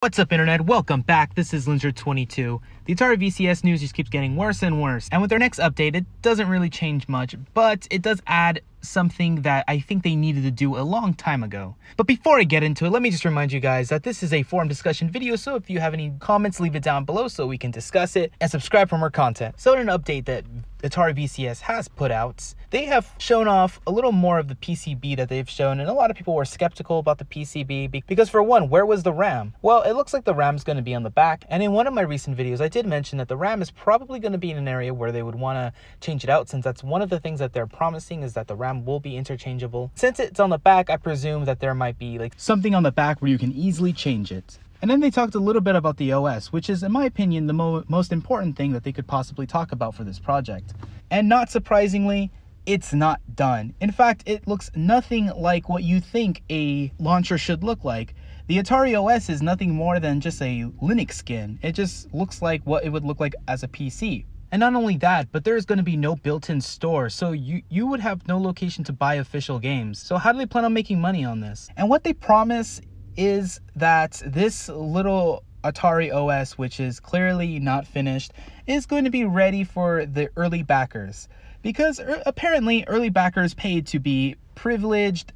What's up, internet? Welcome back. This is Linger22. The Atari VCS news just keeps getting worse and worse, and with their next update, it doesn't really change much, but it does add something that I think they needed to do a long time ago. But before I get into it, let me just remind you guys that this is a forum discussion video, so if you have any comments, leave it down below so we can discuss it, and subscribe for more content. So in an update that Atari VCS has put out, they have shown off a little more of the PCB that they've shown, and a lot of people were skeptical about the PCB because, for one, where was the RAM? Well, it looks like the RAM is going to be on the back, and in one of my recent videos I did mention that the RAM is probably going to be in an area where they would want to change it out, since that's one of the things that they're promising, is that the RAM will be interchangeable. Since it's on the back, I presume that there might be like something on the back where you can easily change it. And then they talked a little bit about the OS, which is, in my opinion, the most important thing that they could possibly talk about for this project. And not surprisingly, it's not done. In fact, it looks nothing like what you think a launcher should look like. The Atari OS is nothing more than just a Linux skin. It just looks like what it would look like as a PC. And not only that, but there's going to be no built-in store, so you would have no location to buy official games. So how do they plan on making money on this? And what they promise is that this little Atari OS, which is clearly not finished, is going to be ready for the early backers. Because apparently early backers paid to be privileged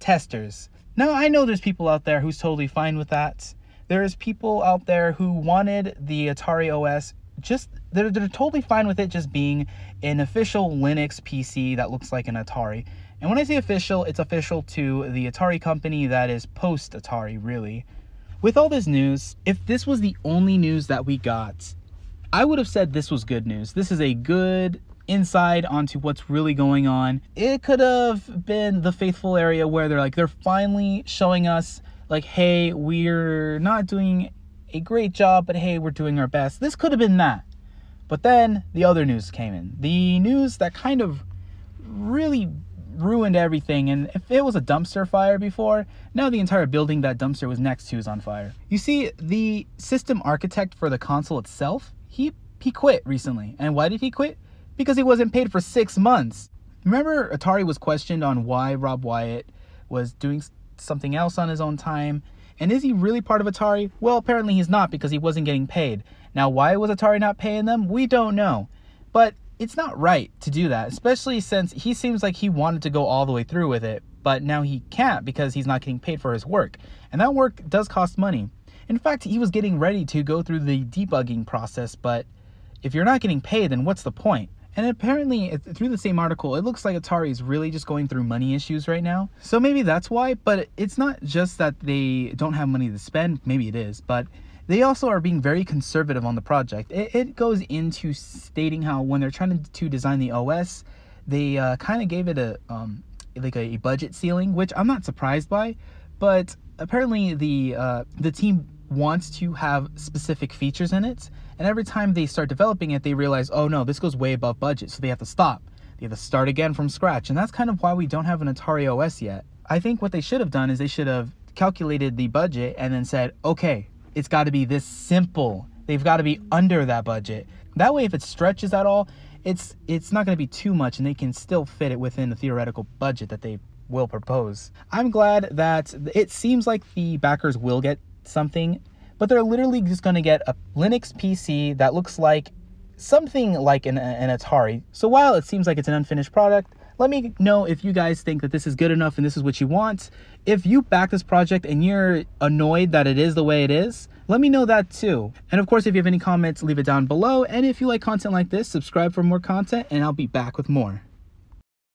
testers. Now, I know there's people out there who's totally fine with that. There's people out there who wanted the Atari OS they're totally fine with it just being an official Linux PC that looks like an Atari. And when I say official, it's official to the Atari company that is post-Atari, really. With all this news, if this was the only news that we got, I would have said this was good news. This is a good insight onto what's really going on. It could have been the faithful area where they're finally showing us, like, hey, we're not doing a great job, but hey, we're doing our best. This could have been that. But then the other news came in. The news that kind of really ruined everything. And if it was a dumpster fire before, now the entire building that dumpster was next to is on fire. You see, the system architect for the console itself, he quit recently. And why did he quit? Because he wasn't paid for 6 months. Remember, Atari was questioned on why Rob Wyatt was doing something else on his own time. And is he really part of Atari? Well, apparently he's not, because he wasn't getting paid. Now, why was Atari not paying them? We don't know. But it's not right to do that, especially since he seems like he wanted to go all the way through with it, but now he can't because he's not getting paid for his work. And that work does cost money. In fact, he was getting ready to go through the debugging process, but if you're not getting paid, then what's the point? And apparently, through the same article, it looks like Atari is really just going through money issues right now. So maybe that's why, but it's not just that they don't have money to spend. Maybe it is, but they also are being very conservative on the project. It goes into stating how when they're trying to design the OS, they kind of gave it a budget ceiling, which I'm not surprised by, but apparently the team wants to have specific features in it, and every time they start developing it, they realize, oh no, this goes way above budget, so they have to stop. They have to start again from scratch, and that's kind of why we don't have an Atari OS yet. I think what they should have done is they should have calculated the budget and then said, okay, it's got to be this simple. They've got to be under that budget. That way, if it stretches at all, it's not going to be too much, and they can still fit it within the theoretical budget that they will propose. I'm glad that it seems like the backers will get something, but they're literally just going to get a Linux PC that looks like something like an Atari. So while it seems like it's an unfinished product, let me know if you guys think that this is good enough and this is what you want. If you back this project and you're annoyed that it is the way it is, let me know that too. And of course, if you have any comments, leave it down below. And if you like content like this, subscribe for more content, and I'll be back with more.